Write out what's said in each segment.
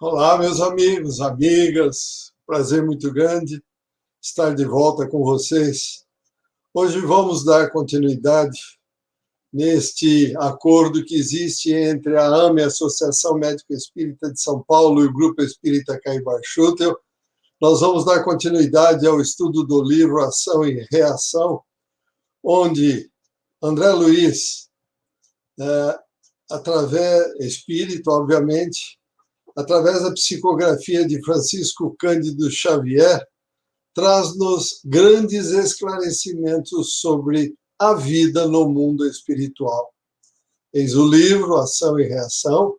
Olá, meus amigos, amigas, prazer muito grande estar de volta com vocês. Hoje vamos dar continuidade neste acordo que existe entre a AME, Associação Médico Espírita de São Paulo, e o Grupo Espírita Caibar Schutel. Nós vamos dar continuidade ao estudo do livro Ação e Reação, onde André Luiz, espírito, obviamente, através da psicografia de Francisco Cândido Xavier, traz-nos grandes esclarecimentos sobre a vida no mundo espiritual. Eis o livro Ação e Reação,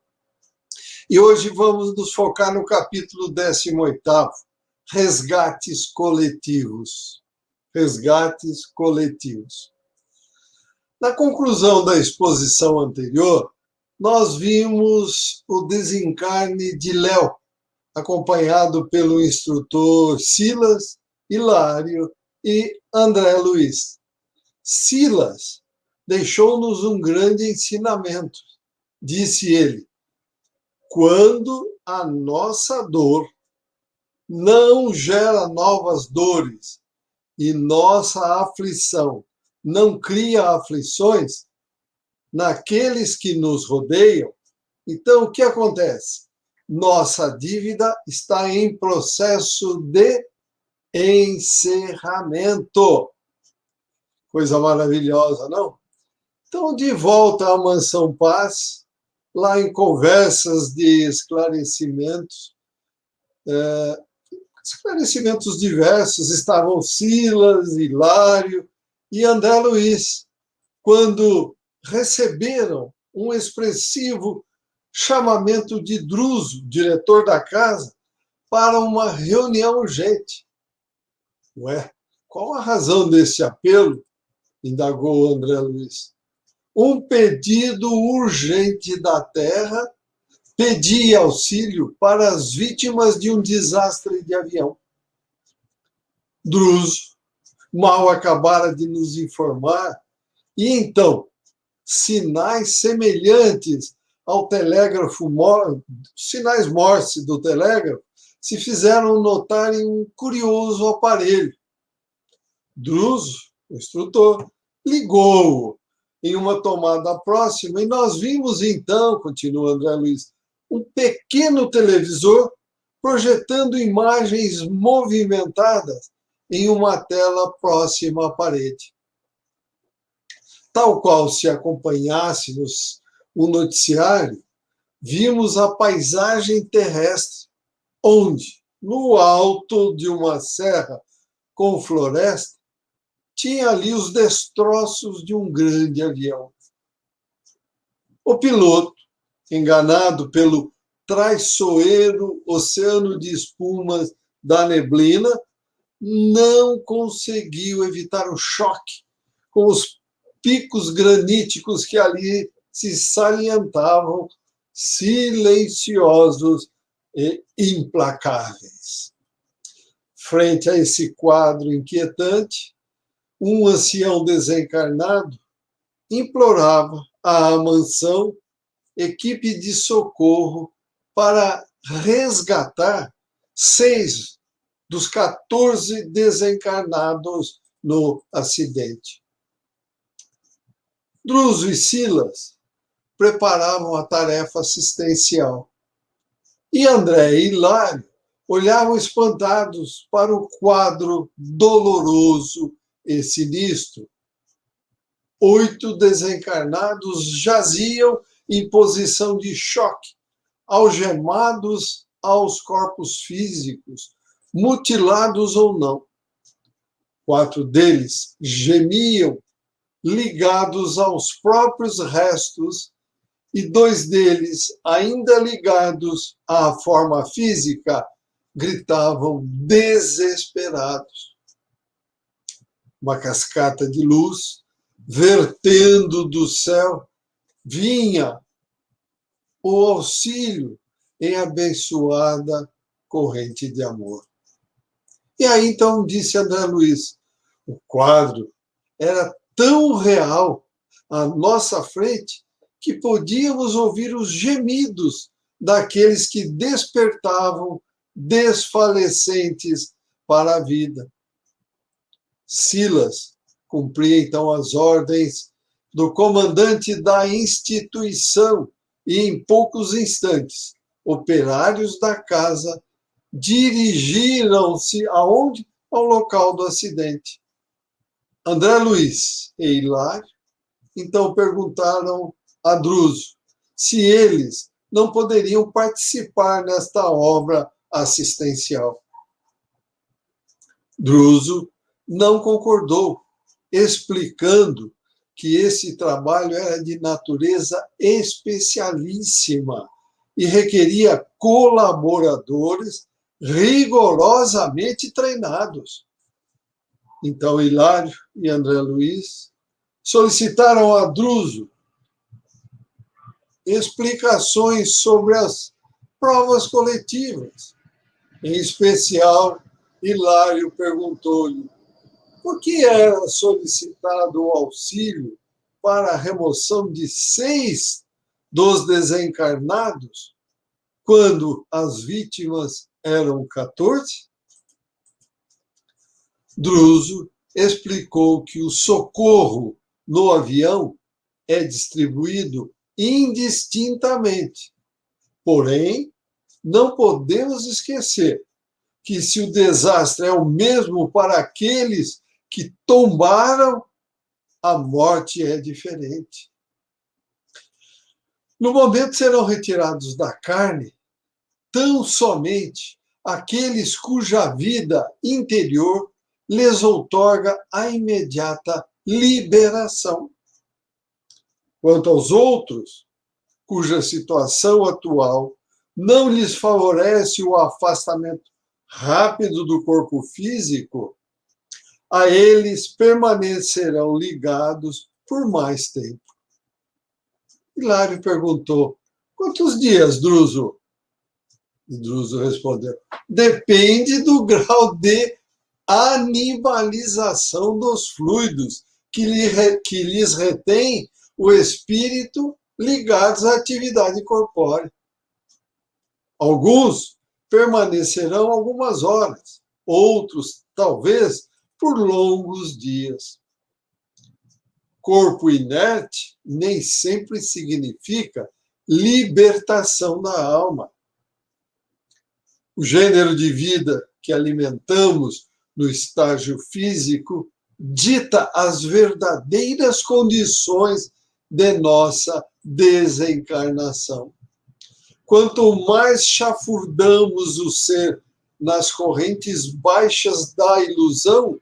e hoje vamos nos focar no capítulo 18º, Resgates Coletivos. Resgates Coletivos. Na conclusão da exposição anterior, nós vimos o desencarne de Léo, acompanhado pelo instrutor Silas, Hilário e André Luiz. Silas deixou-nos um grande ensinamento. Disse ele: quando a nossa dor não gera novas dores e nossa aflição não cria aflições naqueles que nos rodeiam, então o que acontece? Nossa dívida está em processo de encerramento. Coisa maravilhosa, não? Então, de volta à Mansão Paz, lá em conversas de esclarecimentos diversos, estavam Silas, Hilário e André Luiz, quando receberam um expressivo chamamento de Druso, diretor da casa, para uma reunião urgente. Ué, qual a razão desse apelo? Indagou André Luiz. Um pedido urgente da Terra pedia auxílio para as vítimas de um desastre de avião. Druso mal acabara de nos informar, e então sinais semelhantes ao telégrafo, sinais Morse do telégrafo, se fizeram notar em um curioso aparelho. Druso, o instrutor, ligou-o em uma tomada próxima e nós vimos então, continua André Luiz, um pequeno televisor projetando imagens movimentadas em uma tela próxima à parede. Tal qual se acompanhássemos o noticiário, vimos a paisagem terrestre, onde, no alto de uma serra com floresta, tinha ali os destroços de um grande avião. O piloto, enganado pelo traiçoeiro oceano de espumas da neblina, não conseguiu evitar o choque com os picos graníticos que ali se salientavam, silenciosos e implacáveis. Frente a esse quadro inquietante, um ancião desencarnado implorava à mansão equipe de socorro para resgatar 6 dos 14 desencarnados no acidente. Druso e Silas preparavam a tarefa assistencial. E André e Hilário olhavam espantados para o quadro doloroso e sinistro. 8 desencarnados jaziam em posição de choque, algemados aos corpos físicos, mutilados ou não. 4 deles gemiam, ligados aos próprios restos, e 2 deles, ainda ligados à forma física, gritavam desesperados. Uma cascata de luz, vertendo do céu, vinha o auxílio em abençoada corrente de amor. E aí, então, disse André Luiz, o quadro era tão real à nossa frente que podíamos ouvir os gemidos daqueles que despertavam desfalecentes para a vida. Silas cumpria então as ordens do comandante da instituição e, em poucos instantes, operários da casa dirigiram-se aonde? Ao local do acidente. André Luiz e Hilário então perguntaram a Druso se eles não poderiam participar nesta obra assistencial. Druso não concordou, explicando que esse trabalho era de natureza especialíssima e requeria colaboradores rigorosamente treinados. Então, Hilário e André Luiz solicitaram a Druso explicações sobre as provas coletivas. Em especial, Hilário perguntou-lhe por que era solicitado o auxílio para a remoção de 6 dos desencarnados, quando as vítimas eram 14? Druso explicou que o socorro no avião é distribuído indistintamente. Porém, não podemos esquecer que se o desastre é o mesmo para aqueles que tombaram, a morte é diferente. No momento serão retirados da carne tão somente aqueles cuja vida interior lhes outorga a imediata liberação. Quanto aos outros, cuja situação atual não lhes favorece o afastamento rápido do corpo físico, a eles permanecerão ligados por mais tempo. Hilário perguntou: quantos dias, Druso? E Druso respondeu: depende do grau de animalização dos fluidos que lhes retém o espírito ligados à atividade corpórea. Alguns permanecerão algumas horas, outros, talvez, por longos dias. Corpo inerte nem sempre significa libertação da alma. O gênero de vida que alimentamos no estágio físico dita as verdadeiras condições de nossa desencarnação. Quanto mais chafurdamos o ser nas correntes baixas da ilusão,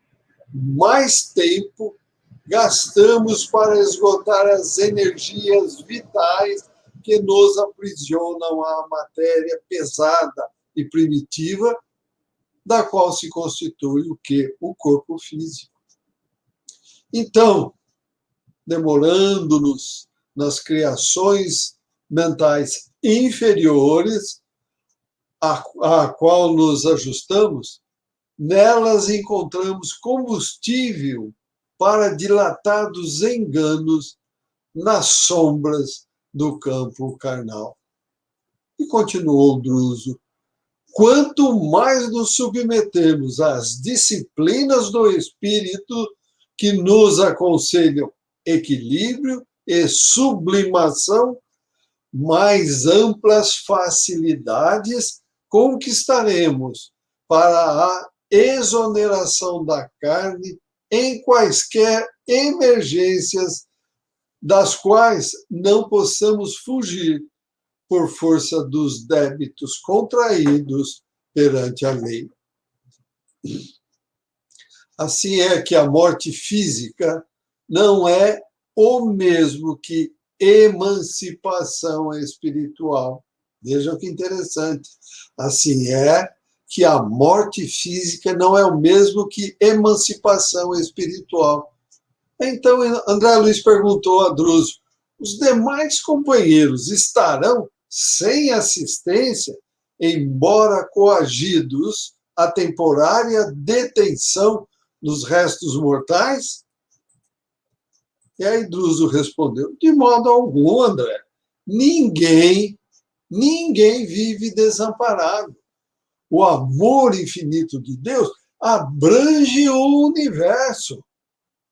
mais tempo gastamos para esgotar as energias vitais que nos aprisionam à matéria pesada e primitiva, da qual se constitui o quê? O corpo físico. Então, demorando-nos nas criações mentais inferiores, a qual nos ajustamos, nelas encontramos combustível para dilatados enganos nas sombras do campo carnal. E continuou Druso: quanto mais nos submetemos às disciplinas do espírito que nos aconselham equilíbrio e sublimação, mais amplas facilidades conquistaremos para a exoneração da carne em quaisquer emergências das quais não possamos fugir por força dos débitos contraídos perante a lei. Assim é que a morte física não é o mesmo que emancipação espiritual. Vejam que interessante. Assim é que a morte física não é o mesmo que emancipação espiritual. Então, André Luiz perguntou a Druso: os demais companheiros estarão sem assistência, embora coagidos à temporária detenção nos restos mortais? E aí Druso respondeu: de modo algum, André. Ninguém ninguém vive desamparado. O amor infinito de Deus abrange o universo.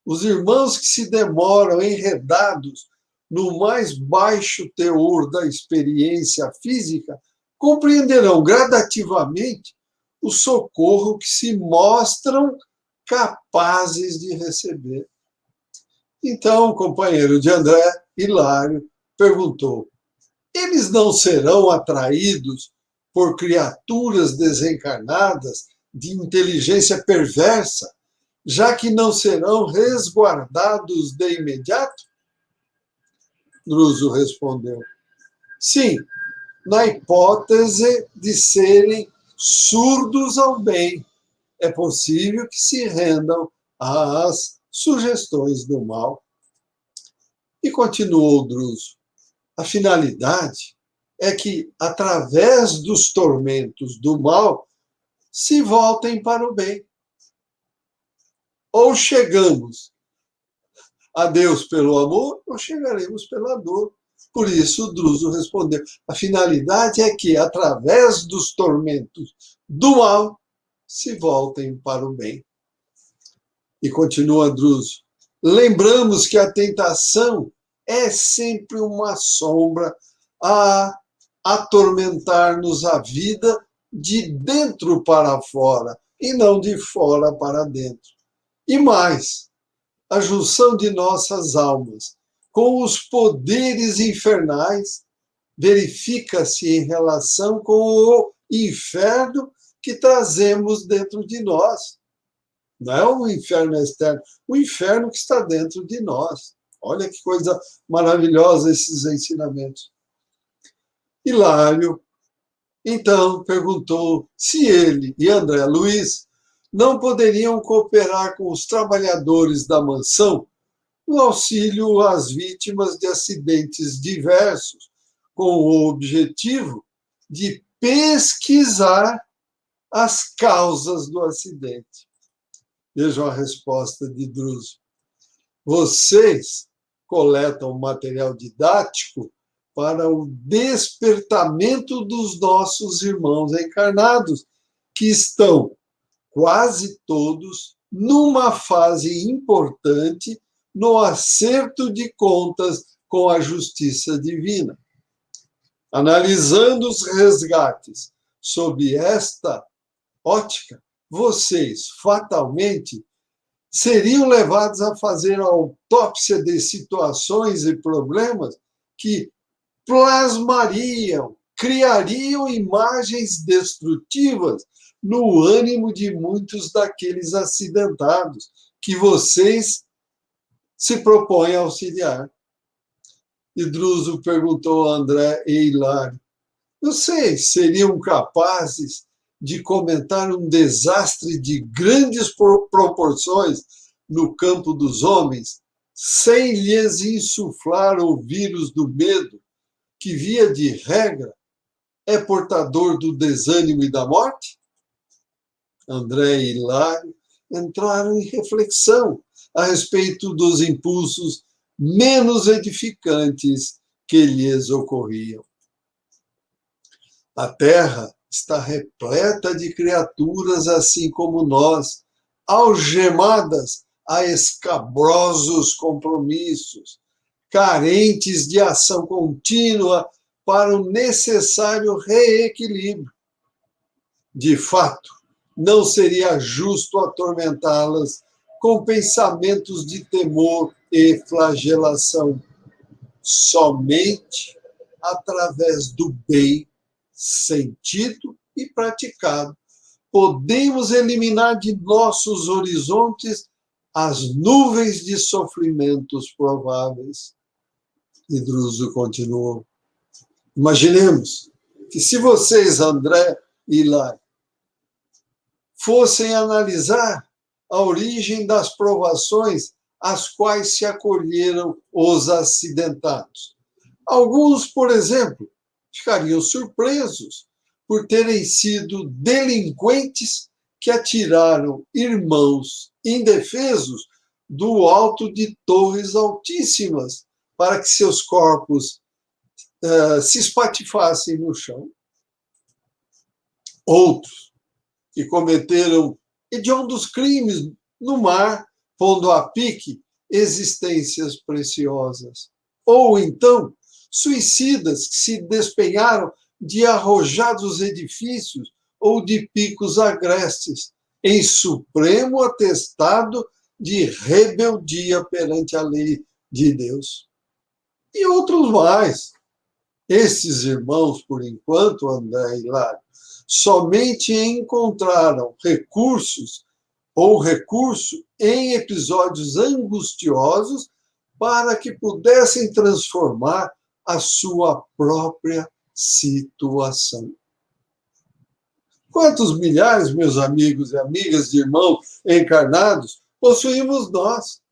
Os irmãos que se demoram enredados no mais baixo teor da experiência física compreenderão gradativamente o socorro que se mostram capazes de receber. Então, o companheiro de André, Hilário, perguntou: eles não serão atraídos por criaturas desencarnadas de inteligência perversa, já que não serão resguardados de imediato? Druso respondeu: sim, na hipótese de serem surdos ao bem, é possível que se rendam às sugestões do mal. E continuou Druso: a finalidade é que, através dos tormentos do mal, se voltem para o bem. Ou chegamos a Deus pelo amor, ou chegaremos pela dor. Por isso, Druso respondeu: a finalidade é que, através dos tormentos do mal, se voltem para o bem. E continua Druso: lembramos que a tentação é sempre uma sombra a atormentar-nos a vida de dentro para fora, e não de fora para dentro. E mais, a junção de nossas almas com os poderes infernais verifica-se em relação com o inferno que trazemos dentro de nós. Não é o inferno externo, o inferno que está dentro de nós. Olha que coisa maravilhosa esses ensinamentos. Hilário, então, perguntou se ele e André Luiz não poderiam cooperar com os trabalhadores da mansão no auxílio às vítimas de acidentes diversos, com o objetivo de pesquisar as causas do acidente. Vejam a resposta de Druso: vocês coletam material didático para o despertamento dos nossos irmãos encarnados, que estão quase todos numa fase importante no acerto de contas com a justiça divina. Analisando os resgates sob esta ótica, vocês fatalmente seriam levados a fazer a autópsia de situações e problemas que plasmariam, criariam imagens destrutivas no ânimo de muitos daqueles acidentados que vocês se propõem a auxiliar. E Druso perguntou a André e Hilário: vocês seriam capazes de comentar um desastre de grandes proporções no campo dos homens, sem lhes insuflar o vírus do medo, que, via de regra, é portador do desânimo e da morte? André e Hilário entraram em reflexão a respeito dos impulsos menos edificantes que lhes ocorriam. A Terra está repleta de criaturas assim como nós, algemadas a escabrosos compromissos, carentes de ação contínua para o necessário reequilíbrio. De fato, não seria justo atormentá-las com pensamentos de temor e flagelação. Somente através do bem sentido e praticado podemos eliminar de nossos horizontes as nuvens de sofrimentos prováveis. E Druso continuou: imaginemos que, se vocês, André e Hilário, fossem analisar a origem das provações às quais se acolheram os acidentados. Alguns, por exemplo, ficariam surpresos por terem sido delinquentes que atiraram irmãos indefesos do alto de torres altíssimas para que seus corpos se espatifassem no chão. Outros que cometeram hediondos crimes no mar, pondo a pique existências preciosas. Ou então, suicidas que se despenharam de arrojados edifícios ou de picos agrestes, em supremo atestado de rebeldia perante a lei de Deus. E outros mais. Esses irmãos, por enquanto, André e Hilário, somente encontraram recurso em episódios angustiosos para que pudessem transformar a sua própria situação. Quantos milhares, meus amigos e amigas de irmãos encarnados, possuímos nós,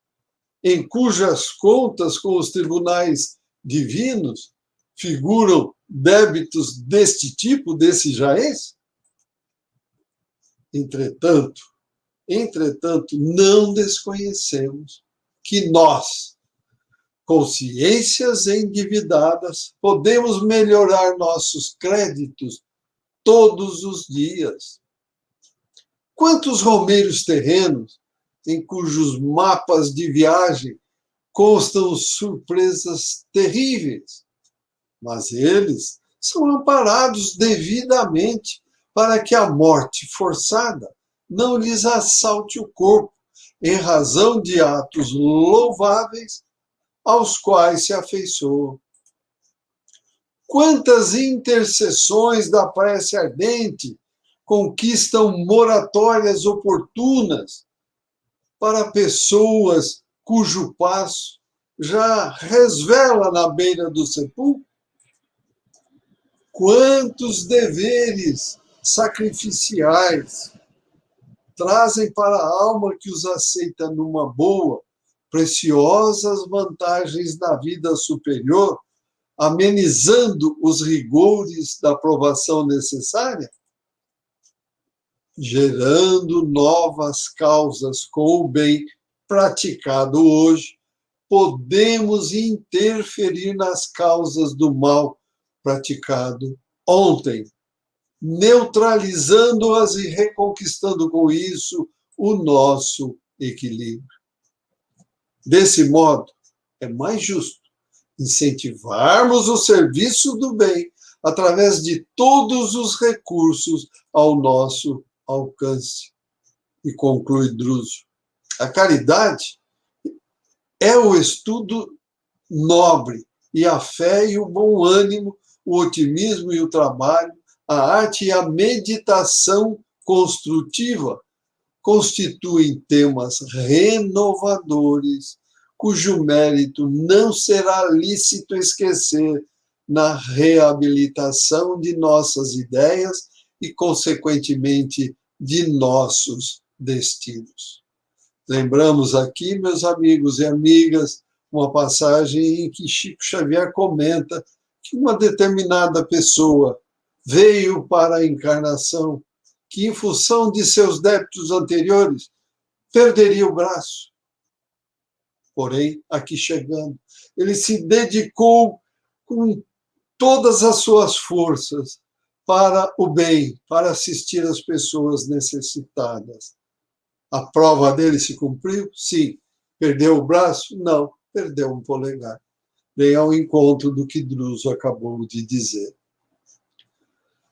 em cujas contas com os tribunais divinos figuram débitos deste tipo, desse jaez? Entretanto, não desconhecemos que nós, consciências endividadas, podemos melhorar nossos créditos todos os dias. Quantos romeiros terrenos, em cujos mapas de viagem constam surpresas terríveis, mas eles são amparados devidamente para que a morte forçada não lhes assalte o corpo, em razão de atos louváveis aos quais se afeiçoam. Quantas intercessões da prece ardente conquistam moratórias oportunas para pessoas cujo passo já resvela na beira do sepulcro? Quantos deveres sacrificiais trazem para a alma que os aceita numa boa, preciosas vantagens na vida superior, amenizando os rigores da provação necessária? Gerando novas causas com o bem praticado hoje, podemos interferir nas causas do mal praticado ontem, neutralizando-as e reconquistando com isso o nosso equilíbrio. Desse modo, é mais justo incentivarmos o serviço do bem através de todos os recursos ao nosso alcance. E conclui Druso: a caridade é o estudo nobre, e a fé e o bom ânimo, o otimismo e o trabalho, a arte e a meditação construtiva constituem temas renovadores, cujo mérito não será lícito esquecer na reabilitação de nossas ideias e, consequentemente, de nossos destinos. Lembramos aqui, meus amigos e amigas, uma passagem em que Chico Xavier comenta que uma determinada pessoa veio para a encarnação que, em função de seus débitos anteriores, perderia o braço. Porém, aqui chegando, ele se dedicou com todas as suas forças para o bem, para assistir as pessoas necessitadas. A prova dele se cumpriu? Sim. Perdeu o braço? Não, perdeu um polegar. Vem ao encontro do que Druso acabou de dizer.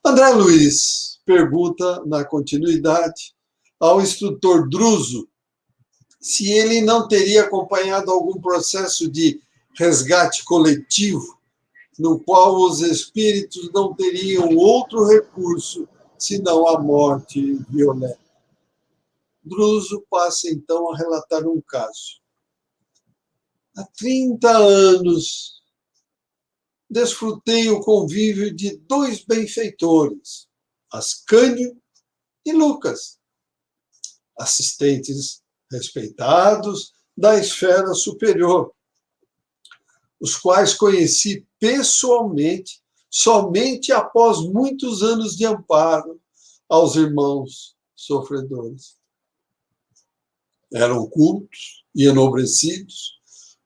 André Luiz pergunta, na continuidade, ao instrutor Druso se ele não teria acompanhado algum processo de resgate coletivo, no qual os espíritos não teriam outro recurso senão a morte violenta. Druso passa, então, a relatar um caso. Há 30 anos, desfrutei o convívio de dois benfeitores, Ascânio e Lucas, assistentes respeitados da esfera superior, os quais conheci pessoalmente somente após muitos anos de amparo aos irmãos sofredores. Eram cultos e enobrecidos,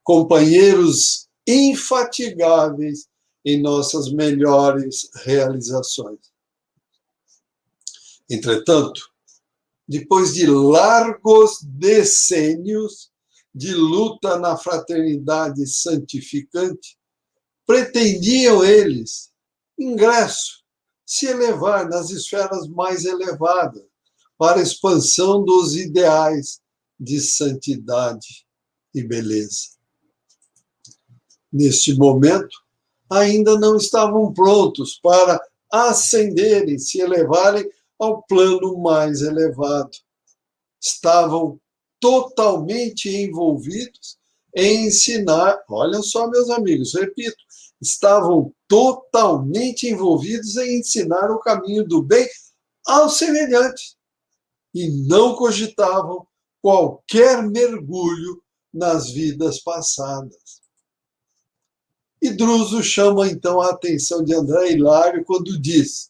companheiros infatigáveis em nossas melhores realizações. Entretanto, depois de largos decênios de luta na fraternidade santificante, pretendiam eles, ingresso, se elevar nas esferas mais elevadas para a expansão dos ideais de santidade e beleza. Neste momento, ainda não estavam prontos para ascenderem, se elevarem ao plano mais elevado. Estavam totalmente envolvidos em ensinar, olha só, meus amigos, repito, estavam totalmente envolvidos em ensinar o caminho do bem aos semelhantes e não cogitavam qualquer mergulho nas vidas passadas. E Druso chama então a atenção de André Hilário quando diz: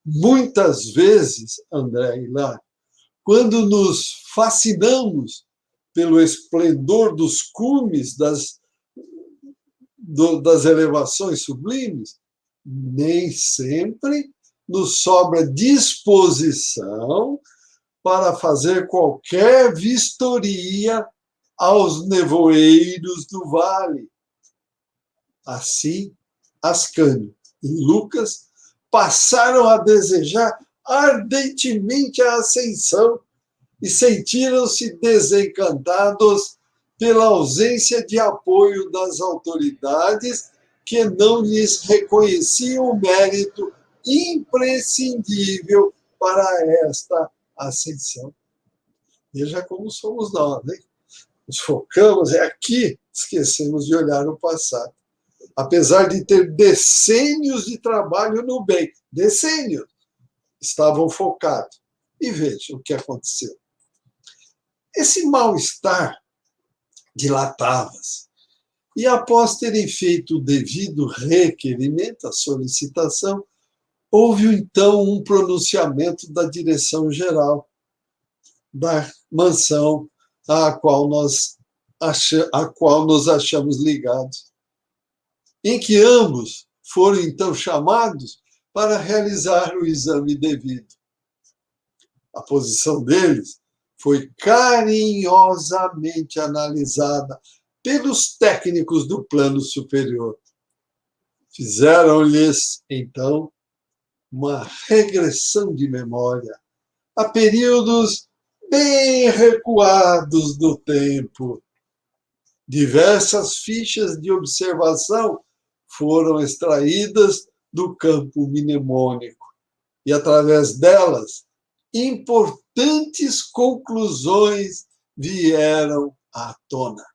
muitas vezes, André Hilário, quando nos fascinamos pelo esplendor dos cumes das elevações sublimes, nem sempre nos sobra disposição para fazer qualquer vistoria aos nevoeiros do vale. Assim, Ascânio e Lucas passaram a desejar ardentemente a ascensão e sentiram-se desencantados pela ausência de apoio das autoridades que não lhes reconheciam o mérito imprescindível para esta ascensão. Veja como somos nós, hein? Nos focamos aqui, esquecemos de olhar o passado. Apesar de ter decênios de trabalho no bem, decênios, estavam focados. E veja o que aconteceu. Esse mal-estar dilatava-se. E após terem feito o devido requerimento, a solicitação, houve então um pronunciamento da direção geral da mansão à qual nos achamos ligados, em que ambos foram então chamados para realizar o exame devido. A posição deles foi carinhosamente analisada pelos técnicos do plano superior. Fizeram-lhes, então, uma regressão de memória a períodos bem recuados do tempo. Diversas fichas de observação foram extraídas do campo mnemônico e, através delas, importantes conclusões vieram à tona.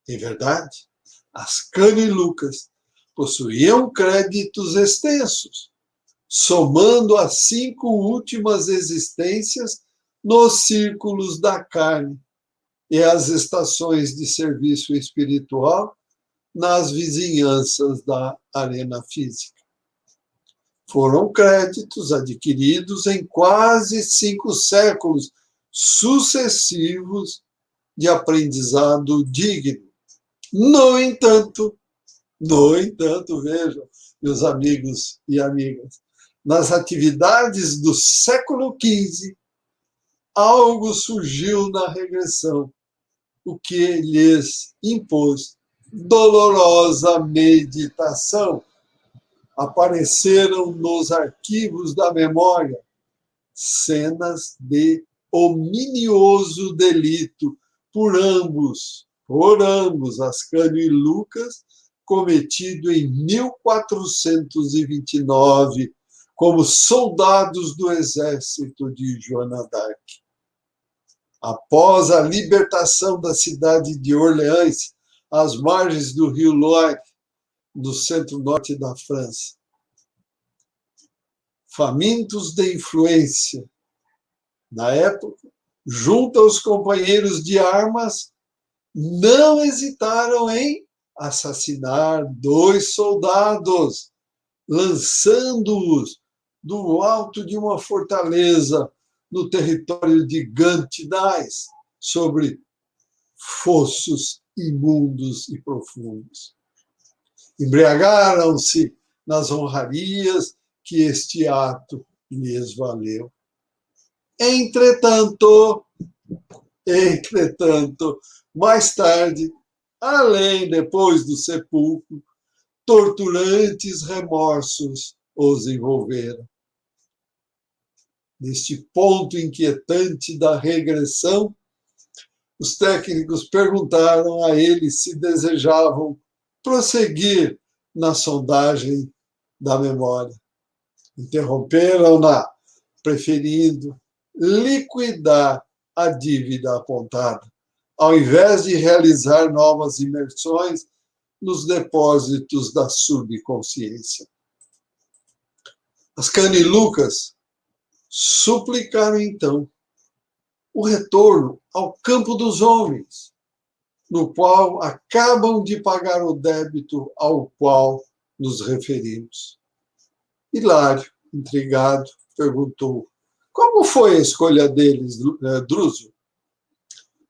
Em verdade, Ascânio e Lucas possuíam créditos extensos, somando as 5 últimas existências nos círculos da carne e as estações de serviço espiritual nas vizinhanças da arena física. Foram créditos adquiridos em quase 5 séculos sucessivos de aprendizado digno. No entanto, vejam, meus amigos e amigas, nas atividades do século XV, algo surgiu na regressão, o que lhes impôs dolorosa meditação. Apareceram nos arquivos da memória cenas de ominioso delito por ambos, Ascânio e Lucas, cometido em 1429, como soldados do exército de Joana d'Arc. Após a libertação da cidade de Orleans, às margens do rio Loire, no centro-norte da França, famintos de influência, na época, junto aos companheiros de armas, não hesitaram em assassinar 2 soldados, lançando-os do alto de uma fortaleza no território de Gantinais, sobre fossos imundos e profundos. Embriagaram-se nas honrarias que este ato lhes valeu. Entretanto, mais tarde, depois do sepulcro, torturantes remorsos os envolveram. Neste ponto inquietante da regressão, os técnicos perguntaram a ele se desejavam prosseguir na sondagem da memória. Interromperam-na, preferindo liquidar a dívida apontada, ao invés de realizar novas imersões nos depósitos da subconsciência. Ascanio e Lucas suplicaram, então, o retorno ao campo dos homens, no qual acabam de pagar o débito ao qual nos referimos. Hilário, intrigado, perguntou: como foi a escolha deles, Druso?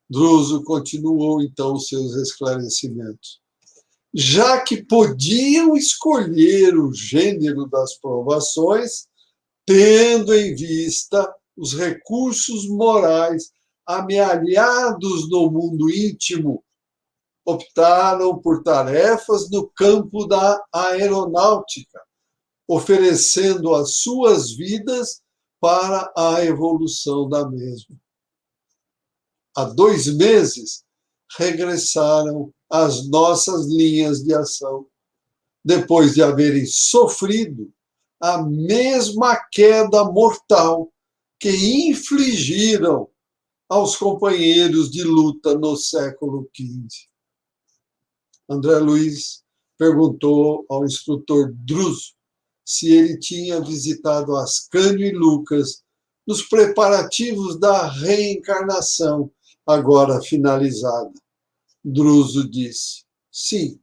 Druso continuou, então, seus esclarecimentos. Já que podiam escolher o gênero das provações, tendo em vista os recursos morais amealhados no mundo íntimo, optaram por tarefas no campo da aeronáutica, oferecendo as suas vidas para a evolução da mesma. Há 2 meses, regressaram às nossas linhas de ação, depois de haverem sofrido a mesma queda mortal que infligiram aos companheiros de luta no século XV. André Luiz perguntou ao instrutor Druso se ele tinha visitado Ascanio e Lucas nos preparativos da reencarnação, agora finalizada. Druso disse: sim,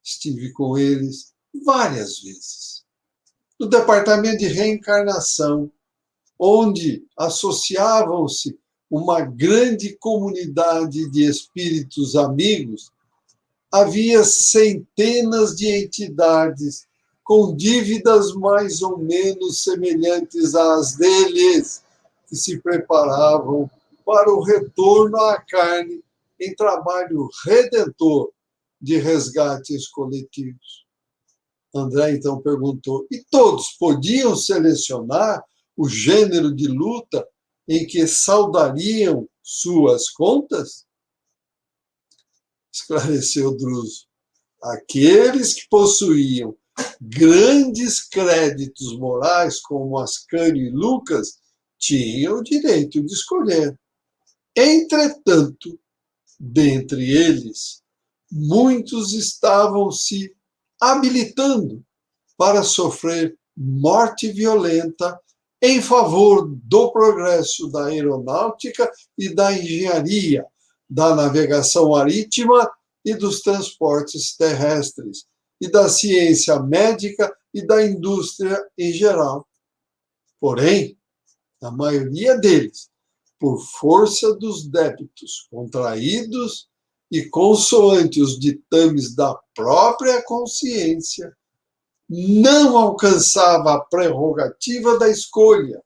estive com eles várias vezes. No departamento de reencarnação, onde associavam-se uma grande comunidade de espíritos amigos, havia centenas de entidades com dívidas mais ou menos semelhantes às deles, que se preparavam para o retorno à carne em trabalho redentor de resgates coletivos. André, então, perguntou: e todos podiam selecionar o gênero de luta em que saldariam suas contas? Esclareceu Druso: aqueles que possuíam grandes créditos morais, como Ascanio e Lucas, tinham o direito de escolher. Entretanto, dentre eles, muitos estavam se habilitando para sofrer morte violenta em favor do progresso da aeronáutica e da engenharia, da navegação marítima e dos transportes terrestres, e da ciência médica e da indústria em geral. Porém, a maioria deles, por força dos débitos contraídos e consoante os ditames da própria consciência, não alcançava a prerrogativa da escolha,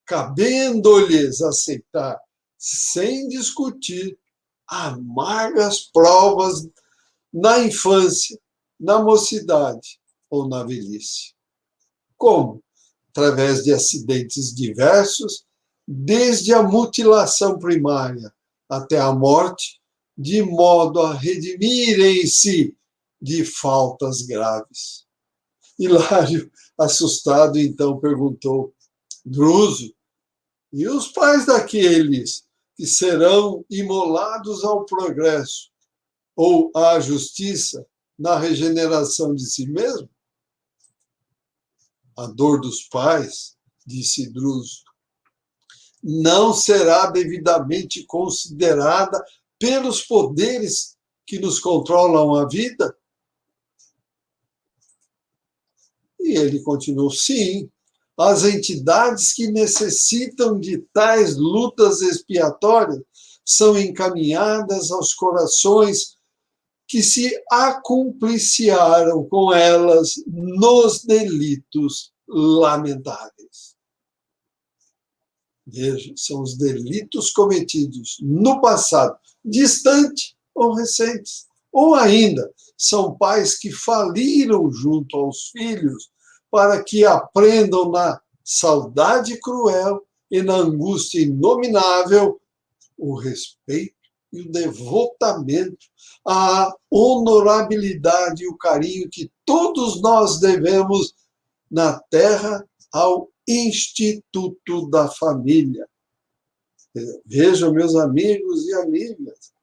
cabendo-lhes aceitar, sem discutir, amargas provas na infância, na mocidade ou na velhice. Como? Através de acidentes diversos, desde a mutilação primária até a morte, de modo a redimirem-se de faltas graves. Hilário, assustado, então perguntou: Druso, e os pais daqueles que serão imolados ao progresso ou à justiça na regeneração de si mesmo? A dor dos pais, disse Druso, não será devidamente considerada pelos poderes que nos controlam a vida? E ele continuou: sim, as entidades que necessitam de tais lutas expiatórias são encaminhadas aos corações que se acumpliciaram com elas nos delitos lamentáveis. Veja, são os delitos cometidos no passado, distante ou recentes. Ou ainda, são pais que faliram junto aos filhos para que aprendam na saudade cruel e na angústia inominável o respeito e o devotamento, a honorabilidade e o carinho que todos nós devemos na terra ao Instituto da Família. Vejam, meus amigos e amigas,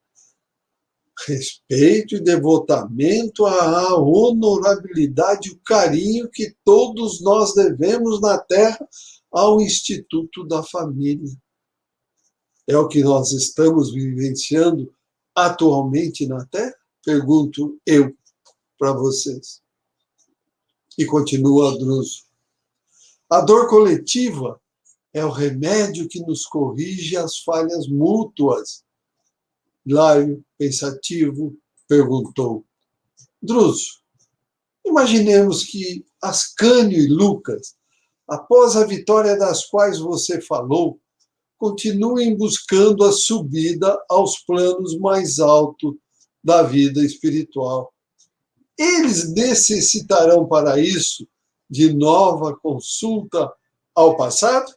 respeito e devotamento à honorabilidade e o carinho que todos nós devemos na terra ao Instituto da Família. É o que nós estamos vivenciando atualmente na Terra? Pergunto eu para vocês. E continua Druso. A dor coletiva é o remédio que nos corrige as falhas mútuas. Hilário, pensativo, perguntou. Druso, imaginemos que Ascânio e Lucas, após a vitória das quais você falou, continuem buscando a subida aos planos mais altos da vida espiritual. Eles necessitarão para isso de nova consulta ao passado?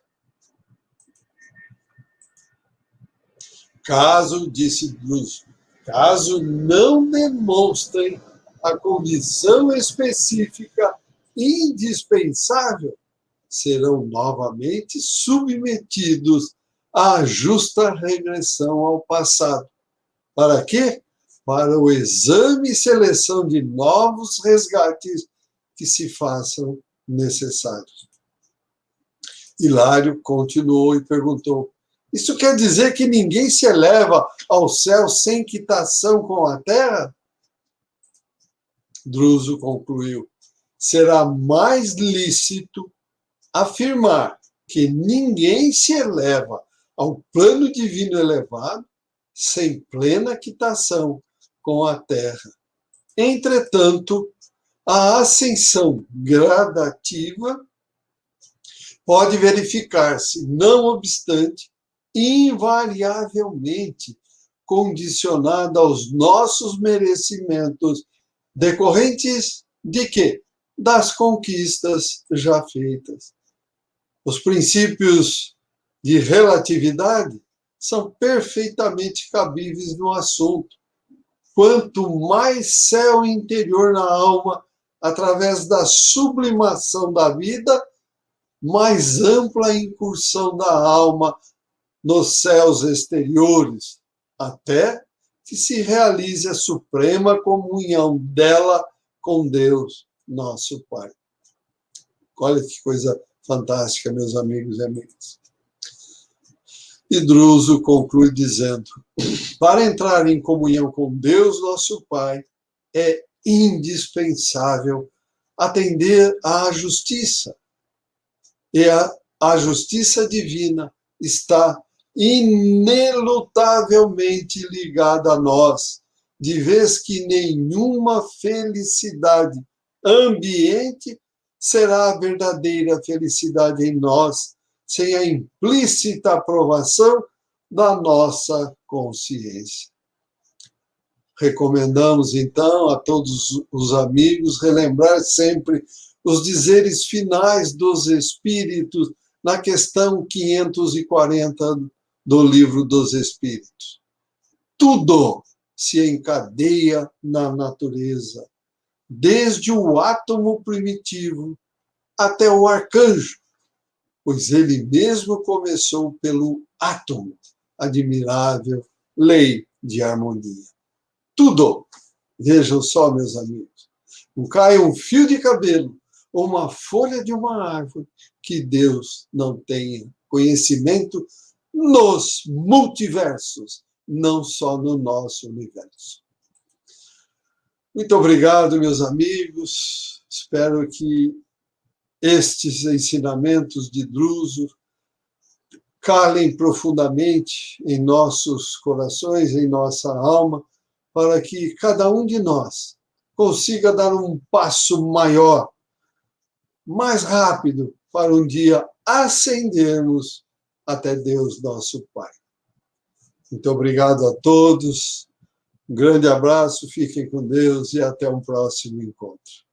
Disse Druso, caso não demonstrem a condição específica indispensável, serão novamente submetidos à justa regressão ao passado. Para quê? Para o exame e seleção de novos resgates que se façam necessários. Hilário continuou e perguntou, isso quer dizer que ninguém se eleva ao céu sem quitação com a terra? Druso concluiu, será mais lícito afirmar que ninguém se eleva ao plano divino elevado sem plena quitação com a terra. Entretanto, a ascensão gradativa pode verificar-se, não obstante, invariavelmente condicionada aos nossos merecimentos decorrentes de quê? Das conquistas já feitas. Os princípios de relatividade são perfeitamente cabíveis no assunto. Quanto mais céu interior na alma, através da sublimação da vida, mais ampla a incursão da alma nos céus exteriores, até que se realize a suprema comunhão dela com Deus, nosso Pai. Olha que coisa fantástica, meus amigos e amigas. E Druso conclui dizendo, para entrar em comunhão com Deus, nosso Pai, é indispensável atender à justiça. E a justiça divina está inelutavelmente ligada a nós, de vez que nenhuma felicidade ambiente será a verdadeira felicidade em nós, sem a implícita aprovação da nossa consciência. Recomendamos, então, a todos os amigos relembrar sempre os dizeres finais dos Espíritos na questão 540 do Livro dos Espíritos. Tudo se encadeia na natureza, desde o átomo primitivo até o arcanjo, pois ele mesmo começou pelo átomo, admirável lei de harmonia. Tudo, vejam só, meus amigos, não cai um fio de cabelo ou uma folha de uma árvore que Deus não tenha conhecimento nos multiversos, não só no nosso universo. Muito obrigado, meus amigos. Espero que estes ensinamentos de Druso calem profundamente em nossos corações, em nossa alma, para que cada um de nós consiga dar um passo maior, mais rápido, para um dia ascendermos até Deus, nosso Pai. Muito obrigado a todos. Um grande abraço, fiquem com Deus e até um próximo encontro.